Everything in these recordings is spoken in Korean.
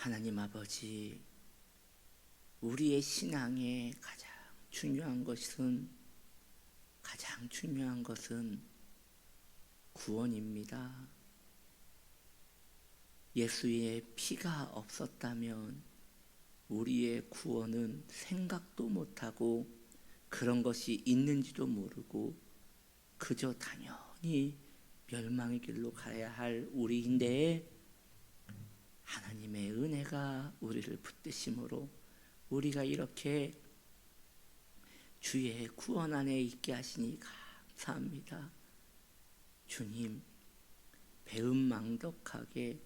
하나님 아버지, 우리의 신앙에 가장 중요한 것은 구원입니다. 예수의 피가 없었다면 우리의 구원은 생각도 못하고 그런 것이 있는지도 모르고 그저 당연히 멸망의 길로 가야 할 우리인데, 하나님의 은혜가 우리를 붙드심으로 우리가 이렇게 주의 구원 안에 있게 하시니 감사합니다. 주님, 배은망덕하게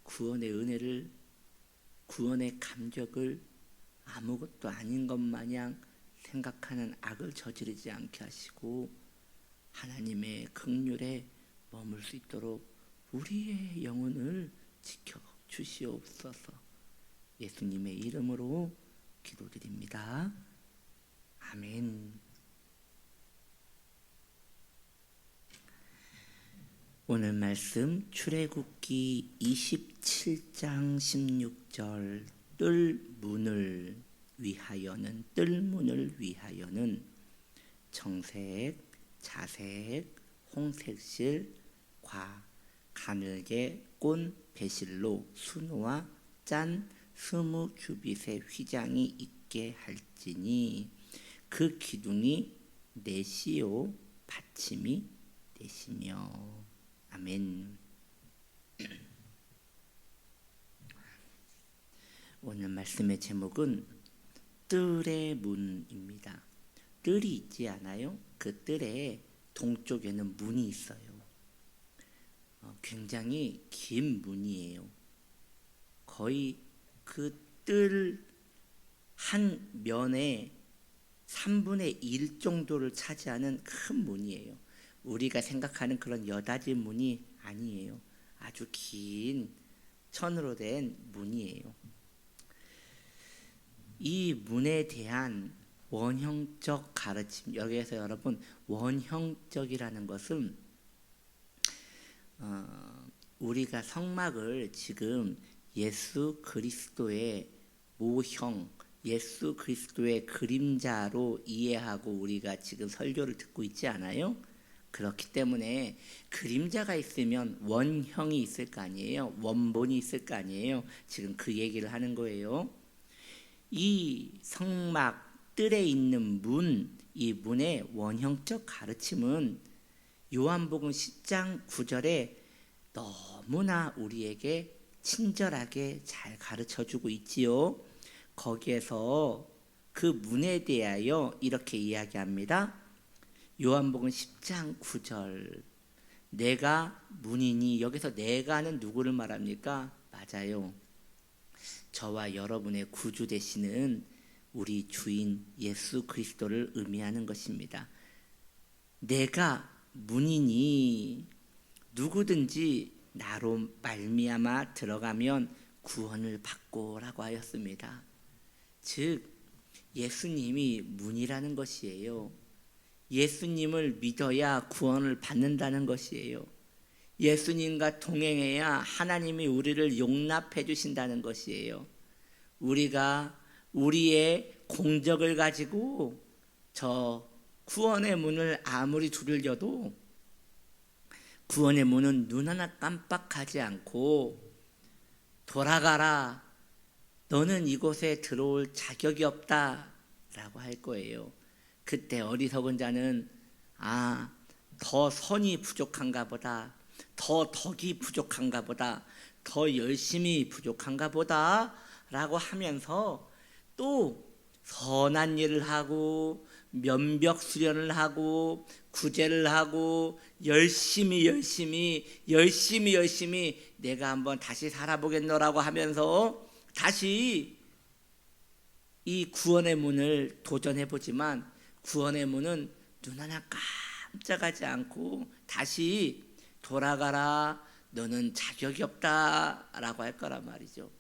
구원의 은혜를, 구원의 감격을 아무것도 아닌 것 마냥 생각하는 악을 저지르지 않게 하시고 하나님의 긍휼에 머물 수 있도록 우리의 영혼을 지켜 주시옵소서. 예수님의 이름으로 기도드립니다. 아멘. 오늘 말씀 출애굽기 27장 16절, 뜰문을 위하여는 청색, 자색, 홍색실, 가늘게 꼰 배실로 수놓아 짠 20규빗의 휘장이 있게 할지니 그 기둥이 넷이요 받침이 넷이며. 아멘. 오늘 말씀의 제목은 뜰의 문입니다. 뜰이 있지 않아요? 그 뜰에 동쪽에는 문이 있어요. 굉장히 긴 문이에요. 거의 그 뜰 한 면에 3분의 1 정도를 차지하는 큰 문이에요. 우리가 생각하는 그런 여닫이 문이 아니에요. 아주 긴 천으로 된 문이에요. 이 문에 대한 원형적 가르침, 여기에서 여러분, 원형적이라는 것은 우리가 성막을 지금 예수 그리스도의 모형, 예수 그리스도의 그림자로 이해하고 우리가 지금 설교를 듣고 있지 않아요? 그렇기 때문에 그림자가 있으면 원형이 있을 거 아니에요? 원본이 있을 거 아니에요? 지금 그 얘기를 하는 거예요. 이 성막 뜰에 있는 문, 이 문의 원형적 가르침은 요한복음 10장 9절에 너무나 우리에게 친절하게 잘 가르쳐주고 있지요. 거기에서 그 문에 대하여 이렇게 이야기합니다. 요한복음 10장 9절, 내가 문이니, 여기서 내가는 누구를 말합니까? 맞아요, 저와 여러분의 구주 되시는 우리 주인 예수 그리스도를 의미하는 것입니다. 내가 문이니 누구든지 나로 말미암아 들어가면 구원을 받고라고 하였습니다. 즉 예수님이 문이라는 것이에요. 예수님을 믿어야 구원을 받는다는 것이에요. 예수님과 동행해야 하나님이 우리를 용납해 주신다는 것이에요. 우리가 우리의 공적을 가지고 저 구원의 문을 아무리 두들겨도 구원의 문은 눈 하나 깜빡하지 않고 돌아가라, 너는 이곳에 들어올 자격이 없다 라고 할 거예요. 그때 어리석은 자는 더 선이 부족한가 보다, 더 덕이 부족한가 보다, 더 열심히 부족한가 보다 라고 하면서 또 선한 일을 하고 면벽 수련을 하고 구제를 하고 열심히 내가 한번 다시 살아보겠노라고 하면서 다시 이 구원의 문을 도전해보지만 구원의 문은 눈 하나 깜짝하지 않고 다시 돌아가라, 너는 자격이 없다 라고 할 거란 말이죠.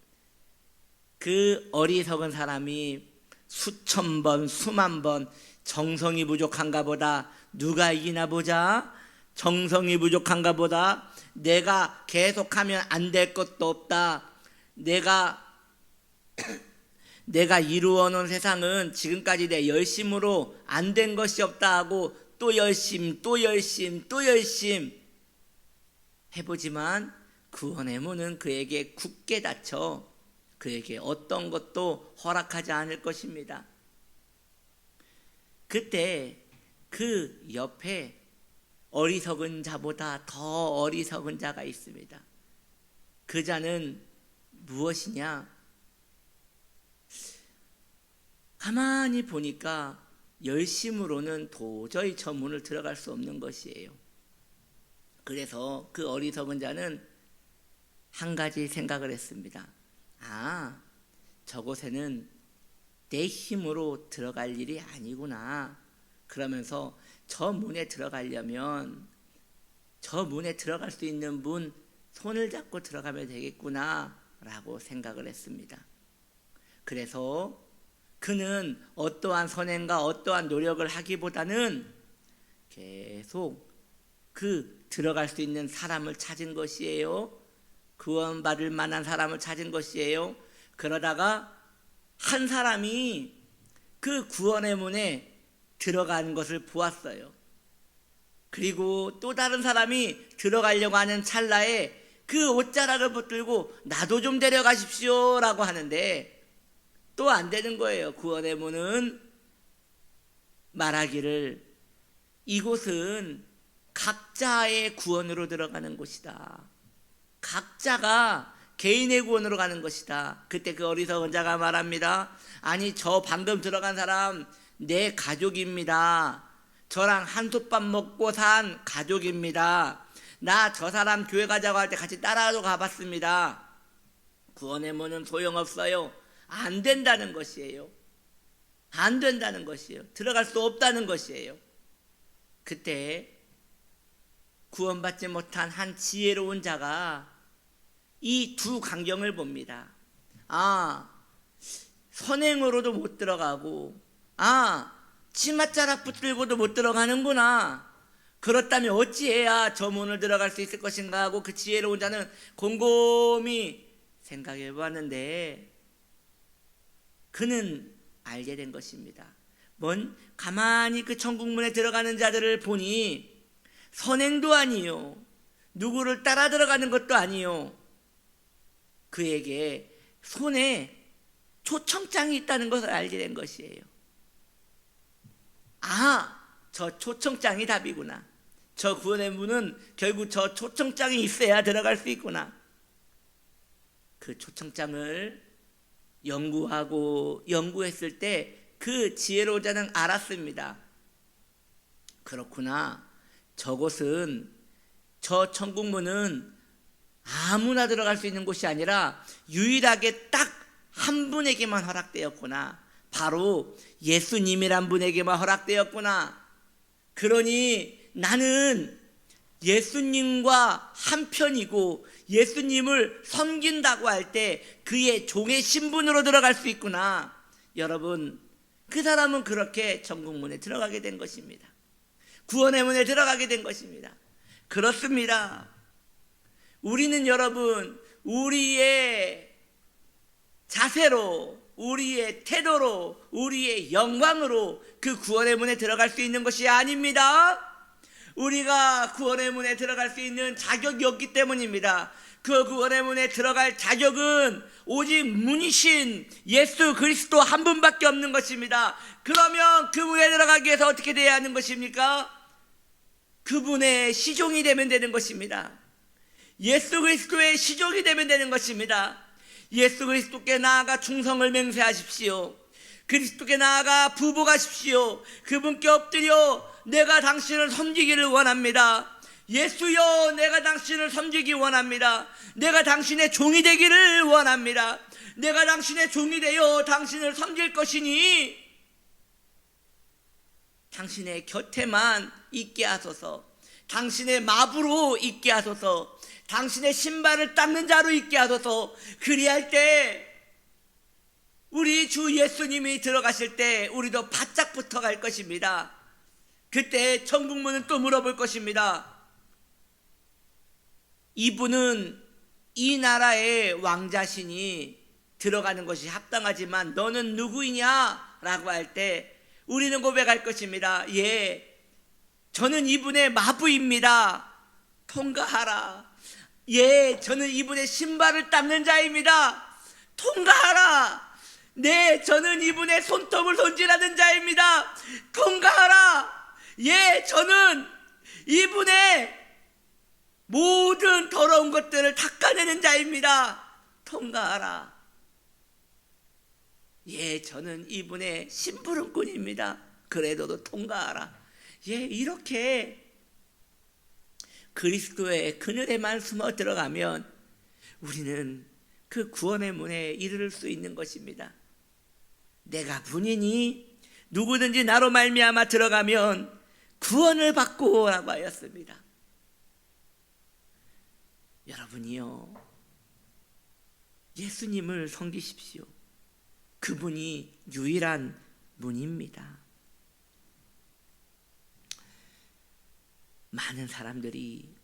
그 어리석은 사람이 수천 번 수만 번 정성이 부족한가 보다, 누가 이기나 보자, 정성이 부족한가 보다, 내가 계속하면 안 될 것도 없다, 내가 내가 이루어 놓은 세상은 지금까지 내 열심으로 안 된 것이 없다 하고 또 열심 해보지만 구원의 문은 그에게 굳게 닫혀 그에게 어떤 것도 허락하지 않을 것입니다. 그때 그 옆에 어리석은 자보다 더 어리석은 자가 있습니다. 그 자는 무엇이냐? 가만히 보니까 열심으로는 도저히 저 문을 들어갈 수 없는 것이에요. 그래서 그 어리석은 자는 한 가지 생각을 했습니다. 저곳에는 내 힘으로 들어갈 일이 아니구나. 그러면서 저 문에 들어가려면 저 문에 들어갈 수 있는 문 손을 잡고 들어가면 되겠구나 라고 생각을 했습니다. 그래서 그는 어떠한 선행과 어떠한 노력을 하기보다는 계속 그 들어갈 수 있는 사람을 찾은 것이에요. 구원받을 만한 사람을 찾은 것이에요. 그러다가 한 사람이 그 구원의 문에 들어간 것을 보았어요. 그리고 또 다른 사람이 들어가려고 하는 찰나에 그 옷자락을 붙들고 나도 좀 데려가십시오 라고 하는데 또 안 되는 거예요. 구원의 문은 말하기를 이곳은 각자의 구원으로 들어가는 곳이다. 각자가 개인의 구원으로 가는 것이다. 그때 그 어리석은 자가 말합니다. 아니 저 방금 들어간 사람 내 가족입니다. 저랑 한솥밥 먹고 산 가족입니다. 나 저 사람 교회 가자고 할 때 같이 따라도 가봤습니다. 구원의 문은 소용없어요. 안 된다는 것이에요. 안 된다는 것이에요. 들어갈 수 없다는 것이에요. 그때 구원받지 못한 한 지혜로운 자가 이 두 광경을 봅니다. 선행으로도 못 들어가고 치맛자락 붙들고도 못 들어가는구나. 그렇다면 어찌해야 저 문을 들어갈 수 있을 것인가 하고 그 지혜로운 자는 곰곰이 생각해 보았는데 그는 알게 된 것입니다. 가만히 그 천국문에 들어가는 자들을 보니 선행도 아니요 누구를 따라 들어가는 것도 아니요 그에게 손에 초청장이 있다는 것을 알게 된 것이에요. 저 초청장이 답이구나. 저 구원의 문은 결국 저 초청장이 있어야 들어갈 수 있구나. 그 초청장을 연구했을 때 그 지혜로운 자는 알았습니다. 그렇구나. 저곳은 저 천국문은 아무나 들어갈 수 있는 곳이 아니라 유일하게 딱 한 분에게만 허락되었구나. 바로 예수님이란 분에게만 허락되었구나. 그러니 나는 예수님과 한편이고 예수님을 섬긴다고 할 때 그의 종의 신분으로 들어갈 수 있구나. 여러분, 그 사람은 그렇게 천국문에 들어가게 된 것입니다. 구원의 문에 들어가게 된 것입니다. 그렇습니다. 우리는 여러분, 우리의 자세로, 우리의 태도로, 우리의 영광으로 그 구원의 문에 들어갈 수 있는 것이 아닙니다. 우리가 구원의 문에 들어갈 수 있는 자격이 없기 때문입니다. 그 구원의 문에 들어갈 자격은 오직 문이신 예수 그리스도 한 분밖에 없는 것입니다. 그러면 그 문에 들어가기 위해서 어떻게 돼야 하는 것입니까? 그분의 시종이 되면 되는 것입니다. 예수 그리스도의 시종이 되면 되는 것입니다. 예수 그리스도께 나아가 충성을 맹세하십시오. 그리스도께 나아가 부복하십시오. 그분께 엎드려 내가 당신을 섬기기를 원합니다. 예수여, 내가 당신을 섬기기 원합니다. 내가 당신의 종이 되기를 원합니다. 내가 당신의 종이 되어 당신을 섬길 것이니 당신의 곁에만 있게 하소서. 당신의 마부로 있게 하소서. 당신의 신발을 닦는 자로 있게 하소서. 그리할 때 우리 주 예수님이 들어가실 때 우리도 바짝 붙어갈 것입니다. 그때 천국문은 또 물어볼 것입니다. 이분은 이 나라의 왕자시니 들어가는 것이 합당하지만 너는 누구이냐? 라고 할 때 우리는 고백할 것입니다. 예, 저는 이분의 마부입니다. 통과하라. 예, 저는 이분의 신발을 닦는 자입니다. 통과하라. 네, 저는 이분의 손톱을 손질하는 자입니다. 통과하라. 예, 저는 이분의 모든 더러운 것들을 닦아내는 자입니다. 통과하라. 예, 저는 이분의 심부름꾼입니다. 그래도 통과하라. 예, 이렇게 그리스도의 그늘에만 숨어 들어가면 우리는 그 구원의 문에 이를 수 있는 것입니다. 내가 분이니 누구든지 나로 말미암아 들어가면 구원을 받고 라고 하였습니다. 여러분이요, 예수님을 섬기십시오. 그분이 유일한 문입니다. 많은 사람들이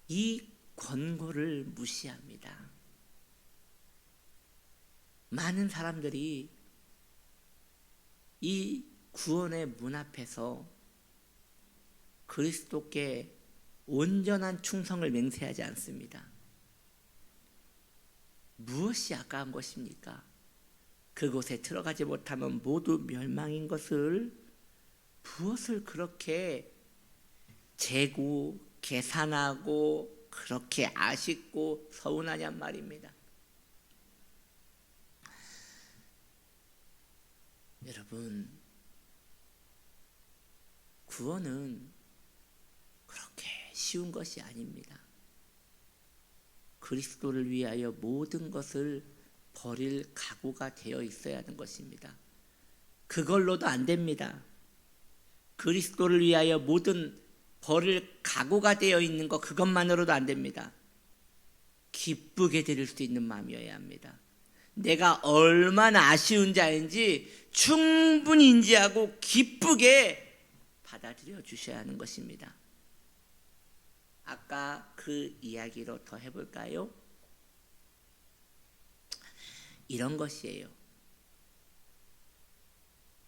이 권고를 무시합니다. 많은 사람들이 이 구원의 문 앞에서 그리스도께 온전한 충성을 맹세하지 않습니다. 무엇이 아까운 것입니까? 그곳에 들어가지 못하면 모두 멸망인 것을 무엇을 그렇게 재고 계산하고 그렇게 아쉽고 서운하냔 말입니다. 여러분, 구원은 그렇게 쉬운 것이 아닙니다. 그리스도를 위하여 모든 것을 버릴 각오가 되어 있어야 하는 것입니다. 그걸로도 안 됩니다. 그리스도를 위하여 모든 버릴 각오가 되어 있는 것, 그것만으로도 안 됩니다. 기쁘게 드릴 수 있는 마음이어야 합니다. 내가 얼마나 아쉬운 자인지 충분히 인지하고 기쁘게 받아들여 주셔야 하는 것입니다. 아까 그 이야기로 더 해볼까요? 이런 것이에요.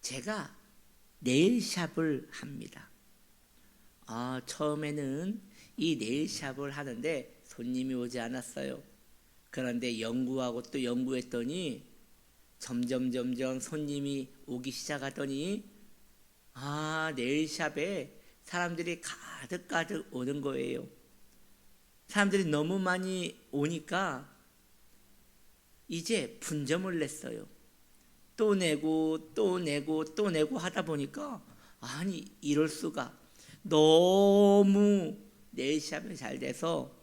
제가 네일샵을 합니다. 처음에는 이 네일샵을 하는데 손님이 오지 않았어요. 그런데 연구하고 또 연구했더니 점점 손님이 오기 시작하더니 네일샵에 사람들이 가득 오는 거예요. 사람들이 너무 많이 오니까 이제 분점을 냈어요. 또 내고 하다 보니까 아니 이럴 수가, 너무 네일샵이 잘 돼서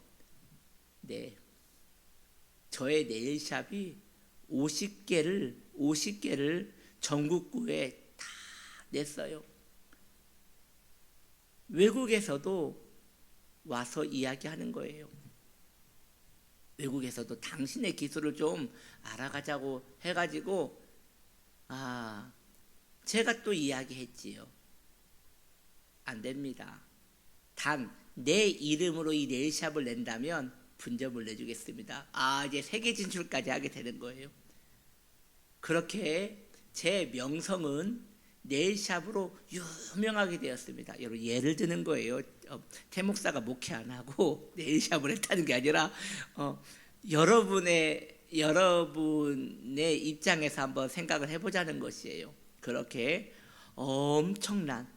저의 네일샵이 50개를 전국구에 다 냈어요. 외국에서도 와서 이야기하는 거예요. 외국에서도 당신의 기술을 좀 알아가자고 해가지고 제가 또 이야기했지요. 안 됩니다. 단 내 이름으로 이 네일샵을 낸다면 분점을 내주겠습니다. 이제 세계 진출까지 하게 되는 거예요. 그렇게 제 명성은 네일샵으로 유명하게 되었습니다. 여러분, 예를 드는 거예요. 태목사가 목회 안 하고 네일샵을 했다는 게 아니라 여러분의 입장에서 한번 생각을 해보자는 것이에요. 그렇게 엄청난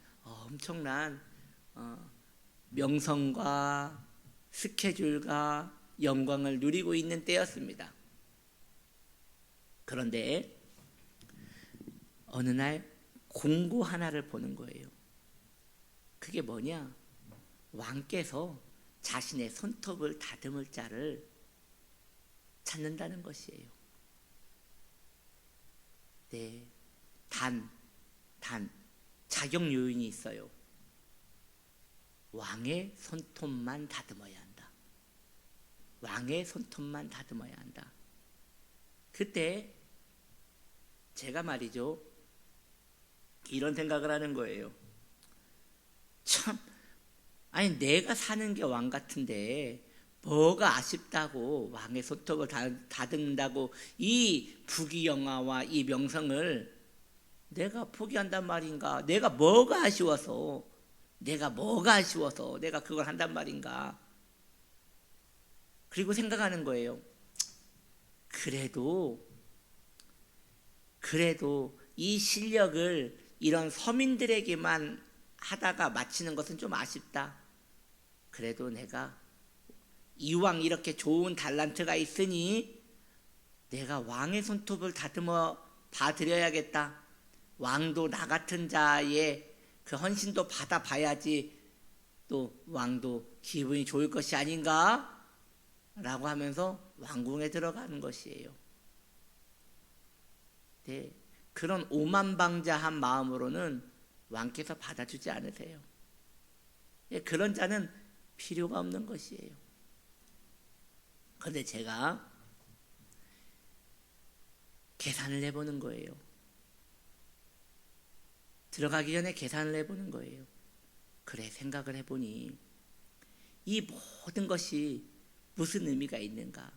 명성과 스케줄과 영광을 누리고 있는 때였습니다. 그런데 어느 날 공고 하나를 보는 거예요. 그게 뭐냐? 왕께서 자신의 손톱을 다듬을 자를 찾는다는 것이에요. 단 자격 요인이 있어요. 왕의 손톱만 다듬어야 한다. 왕의 손톱만 다듬어야 한다. 그때 제가 말이죠, 이런 생각을 하는 거예요. 참, 내가 사는 게 왕 같은데 뭐가 아쉽다고 왕의 손톱을 다듬는다고 이 부귀영화와 이 명성을 내가 포기한단 말인가? 내가 뭐가 아쉬워서 내가 그걸 한단 말인가? 그리고 생각하는 거예요. 그래도 이 실력을 이런 서민들에게만 하다가 마치는 것은 좀 아쉽다. 그래도 내가 이왕 이렇게 좋은 달란트가 있으니 내가 왕의 손톱을 다듬어 봐드려야겠다. 왕도 나 같은 자의 그 헌신도 받아봐야지 또 왕도 기분이 좋을 것이 아닌가? 라고 하면서 왕궁에 들어가는 것이에요. 네, 그런 오만방자한 마음으로는 왕께서 받아주지 않으세요. 네, 그런 자는 필요가 없는 것이에요. 그런데 제가 계산을 해보는 거예요. 들어가기 전에 계산을 해보는 거예요. 그래, 생각을 해보니 이 모든 것이 무슨 의미가 있는가?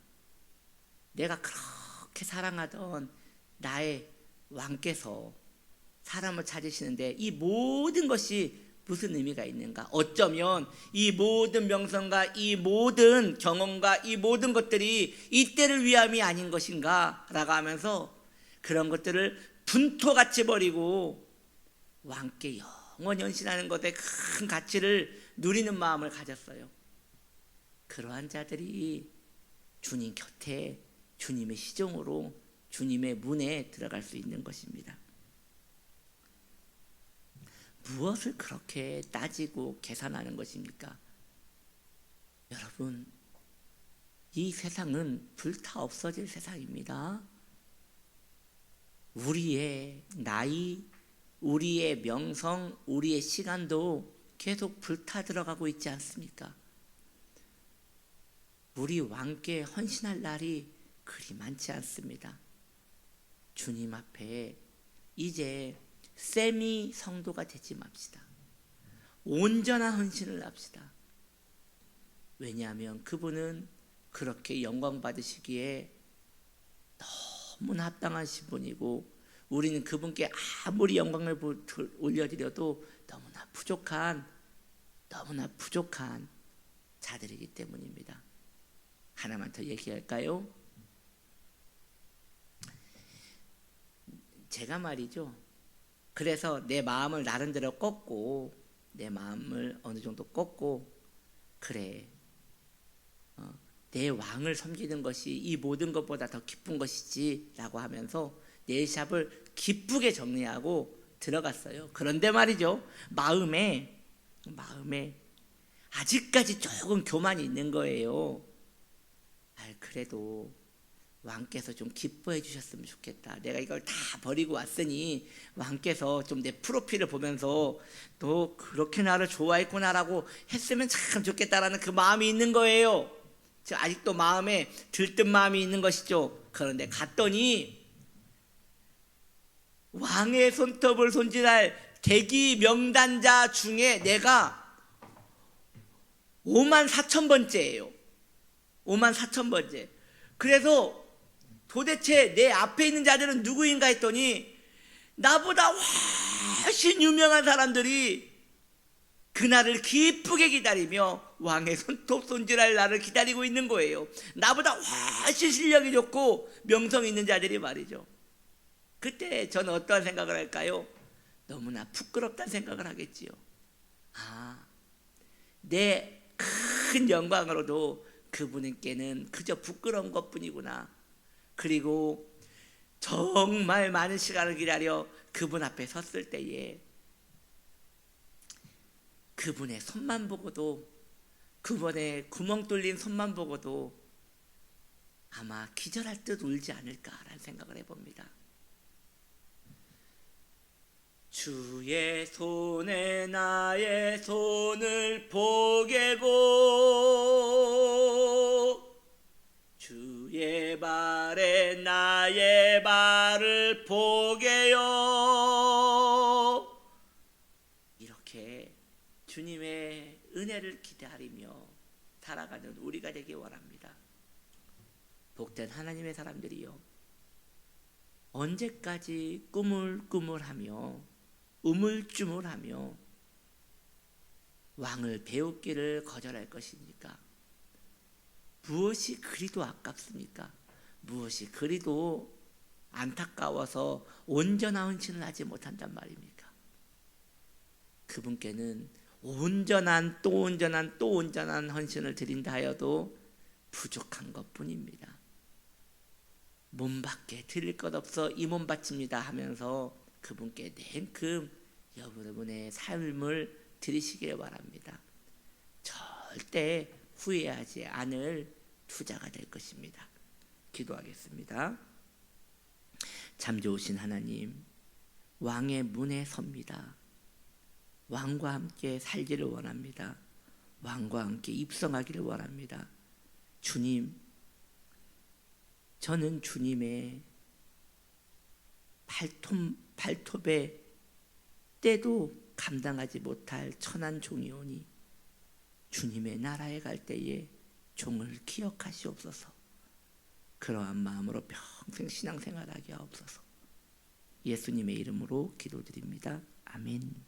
내가 그렇게 사랑하던 나의 왕께서 사람을 찾으시는데 이 모든 것이 무슨 의미가 있는가? 어쩌면 이 모든 명성과 이 모든 경험과 이 모든 것들이 이때를 위함이 아닌 것인가? 라고 하면서 그런 것들을 분토같이 버리고 왕께 영원히 헌신하는 것에 큰 가치를 누리는 마음을 가졌어요. 그러한 자들이 주님 곁에 주님의 시종으로 주님의 문에 들어갈 수 있는 것입니다. 무엇을 그렇게 따지고 계산하는 것입니까? 여러분, 이 세상은 불타 없어질 세상입니다. 우리의 나이, 우리의 명성, 우리의 시간도 계속 불타 들어가고 있지 않습니까? 우리 왕께 헌신할 날이 그리 많지 않습니다. 주님 앞에 이제 세미 성도가 되지 맙시다. 온전한 헌신을 합시다. 왜냐하면 그분은 그렇게 영광 받으시기에 너무나 합당하신 분이고 우리는 그분께 아무리 영광을 올려드려도 너무나 부족한 자들이기 때문입니다. 하나만 더 얘기할까요? 제가 말이죠. 그래서 내 마음을 나름대로 꺾고 내 마음을 어느 정도 꺾고 그래 내 왕을 섬기는 것이 이 모든 것보다 더 기쁜 것이지 라고 하면서 내 샵을 기쁘게 정리하고 들어갔어요. 그런데 말이죠. 마음에 아직까지 조금 교만이 있는 거예요. 그래도 왕께서 좀 기뻐해 주셨으면 좋겠다. 내가 이걸 다 버리고 왔으니 왕께서 좀 내 프로필을 보면서 너 그렇게 나를 좋아했구나라고 했으면 참 좋겠다라는 그 마음이 있는 거예요. 아직도 마음에 들뜬 마음이 있는 것이죠. 그런데 갔더니 왕의 손톱을 손질할 대기 명단자 중에 내가 54,000번째예요. 54,000번째. 그래서 도대체 내 앞에 있는 자들은 누구인가 했더니 나보다 훨씬 유명한 사람들이 그날을 기쁘게 기다리며 왕의 손톱 손질할 날을 기다리고 있는 거예요. 나보다 훨씬 실력이 좋고 명성 있는 자들이 말이죠. 그때 저는 어떠한 생각을 할까요? 너무나 부끄럽다는 생각을 하겠지요. 내 큰 영광으로도 그분께는 그저 부끄러운 것뿐이구나. 그리고 정말 많은 시간을 기다려 그분 앞에 섰을 때에 그분의 손만 보고도 그분의 구멍 뚫린 손만 보고도 아마 기절할 듯 울지 않을까라는 생각을 해봅니다. 주의 손에 나의 손을 보게고 주의 발에 나의 발을 보게요. 이렇게 주님의 은혜를 기다리며 살아가는 우리가 되기 원합니다. 복된 하나님의 사람들이요, 언제까지 꾸물꾸물하며 우물쭈물하며 왕을 배우기를 거절할 것입니까? 무엇이 그리도 아깝습니까? 무엇이 그리도 안타까워서 온전한 헌신을 하지 못한단 말입니까? 그분께는 온전한 또 온전한 또 온전한 헌신을 드린다 하여도 부족한 것뿐입니다. 몸밖에 드릴 것 없어 이 몸 바칩니다 하면서 그분께 냉큼 여러분의 삶을 드리시길 바랍니다. 절대 후회하지 않을 투자가 될 것입니다. 기도하겠습니다. 참 좋으신 하나님, 왕의 문에 섭니다. 왕과 함께 살기를 원합니다. 왕과 함께 입성하기를 원합니다. 주님, 저는 주님의 발톱에 때도 감당하지 못할 천한 종이오니 주님의 나라에 갈 때에 종을 기억하시옵소서. 그러한 마음으로 평생 신앙생활하게 하옵소서. 예수님의 이름으로 기도드립니다. 아멘.